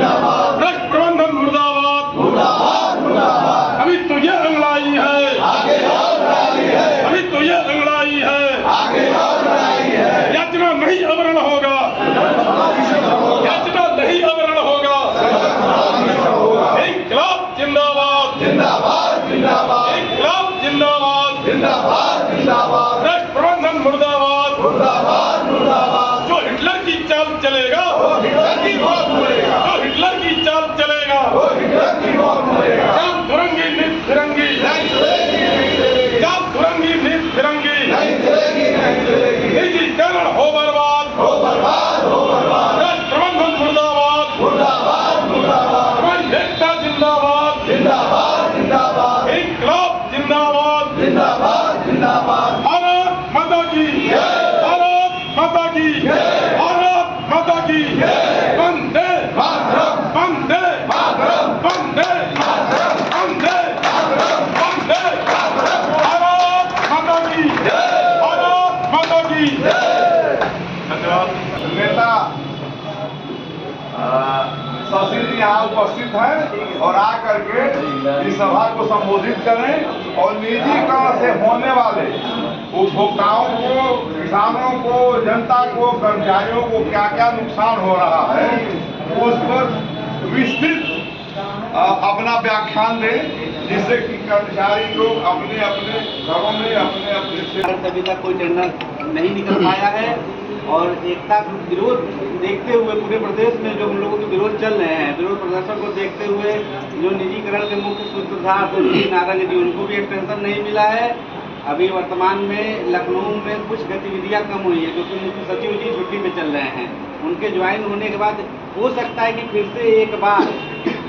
भ्रष्ट प्रबंधन मुर्दाबाद। अभी तो ये अंगड़ाई है, अभी तो ये अंगड़ाई है, याचना नहीं आवरण होगा, याचना नहीं आवरण होगा। इंकलाब जिंदाबाद, इंकलाब जिंदाबाद, भ्रष्ट प्रबंधन मुर्दाबाद। जो हिटलर की चाल चलेगा, जो हिटलर की चाल चलेगा, चाल दुरंगी नीत फिरंगी, चाल दुरंगी नीत फिरंगी, निजीकरण हो बर्बाद, भ्रष्ट प्रबंधन मुर्दाबाद, हमारी एकता जिंदाबाद, इंकलाब जिंदाबाद। भारत माता की, भारत माता की, भारत माता की। वंदे वंदे वंदे वंदे वंदे। भारत माता की, भारत माता की। धन्यवाद। नेता शशि जी यहाँ उपस्थित हैं और आकर के इस सभा को संबोधित करें और निजीकरण से होने वाले उपभोक्ताओं को, किसानों को, जनता को, कर्मचारियों को क्या क्या नुकसान हो रहा है उस पर विस्तृत अपना व्याख्यान दें, जिससे कि कर्मचारी लोग अपने अपने घरों में अपने अभी तक कोई टेंडर नहीं निकल पाया है और एकता विरोध देखते हुए पूरे प्रदेश में जो हम लोगों के विरोध चल रहे हैं, विरोध प्रदर्शन को देखते हुए जो निजीकरण के मुख्य सूत्रधार नारंग जी, उनको भी एक्सटेंशन नहीं मिला है। अभी वर्तमान में लखनऊ में कुछ गतिविधियां कम हुई है क्योंकि मुख्य सचिव जी छुट्टी पे चल रहे हैं। उनके ज्वाइन होने के बाद हो सकता है कि फिर से एक बार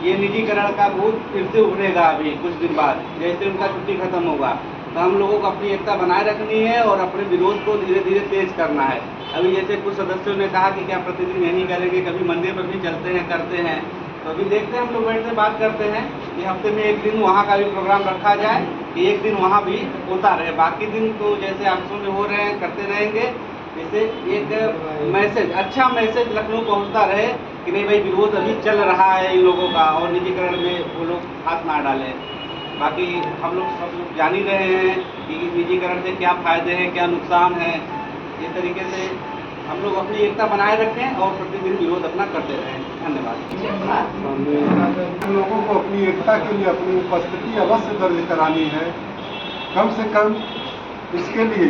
ये निजीकरण का भूत फिर से उभरेगा अभी कुछ दिन बाद, जैसे उनका छुट्टी खत्म होगा। तो हम लोगों को अपनी एकता बनाए रखनी है और अपने विरोध को धीरे धीरे तेज करना है। अभी जैसे कुछ सदस्यों ने कहा कि क्या प्रतिदिन यही करेंगे, कभी मंदिर पर भी चलते हैं, करते हैं, तो अभी देखते हैं, हम लोग बैठते बात करते हैं कि हफ्ते में एक दिन वहाँ का भी प्रोग्राम रखा जाए कि एक दिन वहाँ भी होता रहे, बाकी दिन तो जैसे आपसों में हो रहे हैं करते रहेंगे। इससे एक मैसेज, अच्छा मैसेज लखनऊ पहुँचता रहे कि नहीं भाई विरोध अभी चल रहा है इन लोगों का और निजीकरण में वो लोग हाथ ना डालें। बाकी हम लोग सब लोग जान ही रहे हैं कि निजीकरण से क्या फ़ायदे हैं, क्या नुकसान है। इस तरीके से हम लोग अपनी एकता बनाए रखें और प्रतिदिन विरोध अपना करते रहें। धन्यवाद। हम लोगों को अपनी एकता के लिए अपनी उपस्थिति अवश्य दर्ज करानी है। कम से कम इसके लिए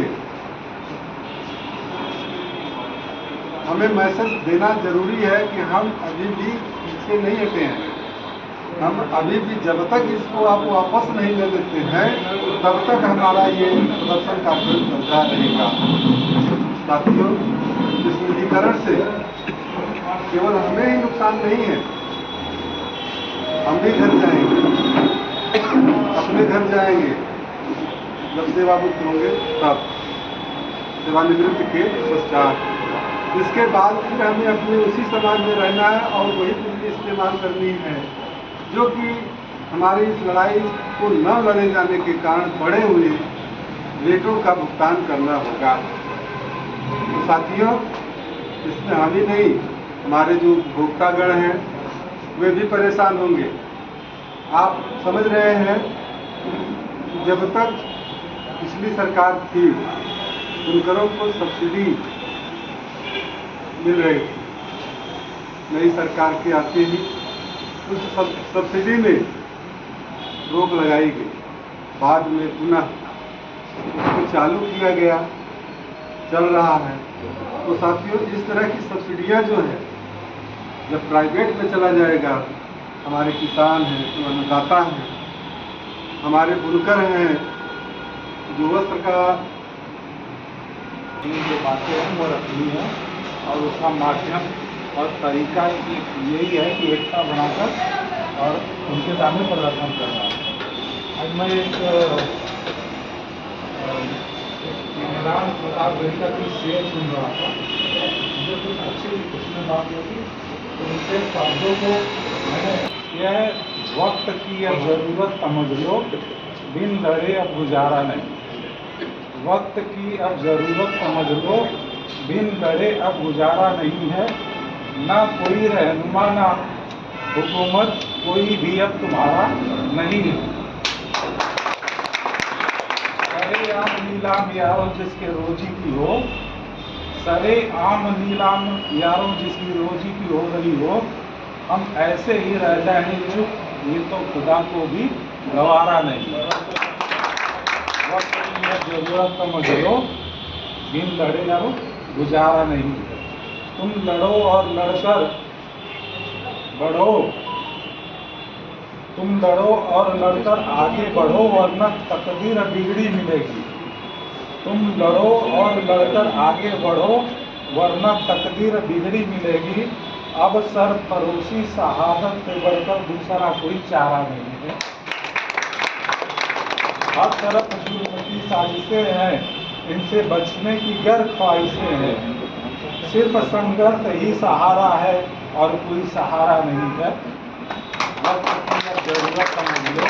हमें मैसेज देना जरूरी है कि हम अभी भी पीछे नहीं हटे हैं। हम अभी भी जब तक इसको आप वापस नहीं ले लेते हैं तब तक हमारा ये प्रदर्शन का फिर चलता रहेगा। साथियों, इस निजीकरण से केवल हमें ही नुकसान नहीं है, हम भी घर जाएंगे, अपने घर जाएंगे जब सेवामुक्त होंगे, तब सेवानिवृत्ति के पश्चात। इसके बाद फिर हमें अपने उसी समाज में रहना है और वही पूंजी इस्तेमाल करनी है जो कि हमारी इस लड़ाई को न लड़े जाने के कारण बढ़े हुए रेटों का भुगतान करना होगा। तो साथियों, इसमें हम ही नहीं, हमारे जो उपभोक्तागण हैं वे भी परेशान होंगे। आप समझ रहे हैं, जब तक पिछली सरकार थी बुनकरों को सब्सिडी मिल रही थी, नई सरकार के आते ही उस सब्सिडी में रोक लगाई गई, बाद में पुनः उसको चालू किया गया, चल रहा है। तो साथियों, इस तरह की सब्सिडियां जो है जब प्राइवेट में चला जाएगा, हमारे किसान हैं, जो अन्नदाता हैं, हमारे बुनकर हैं, जो वस्त्र का जो बातें हैं वो रखनी है और उसका माध्यम और तरीका यही है कि एकता बनाकर और उनके सामने प्रदर्शन करना। आज मैं एक निदान प्रताप गढ़िका की शेर सुन रहा था, मुझे कुछ अच्छी उसमें बात लगी, तो उनके शब्दों को मैंने, यह वक्त की अब ज़रूरत समझ लो, बिन लड़े अब गुजारा नहीं। वक्त की अब ज़रूरत समझ लो, बिन लड़े अब गुजारा नहीं है। ना कोई रहनुमा, ना हुकूमत कोई भी अब तुम्हारा नहीं है। सरे आम नीलाम यारों जिसके रोजी की हो, सरे आम नीलाम यारों जिसकी रोजी की हो रही हो, हम ऐसे ही रह जाएं चुप, ये तो खुदा को भी गवारा नहीं। वक्त की है जरूरत समझ लो, बिन लड़े यारो गुजारा नहीं। तुम लड़ो और लड़कर बढ़ो, तुम लड़ो और लड़कर आगे बढ़ो, वरना तकदीर बिगड़ी मिलेगी। तुम लड़ो और लड़कर आगे बढ़ो, वरना तकदीर बिगड़ी मिलेगी। अब सरफरोशी शहादत से बढ़कर दूसरा कोई चारा नहीं है। हर तरफ जुर्म की साजिशें हैं, इनसे बचने की गर ख्वाहिशें हैं। सिर्फ संघर्ष ही सहारा है और कोई सहारा नहीं है। वक्त की जरूरत समझ लो,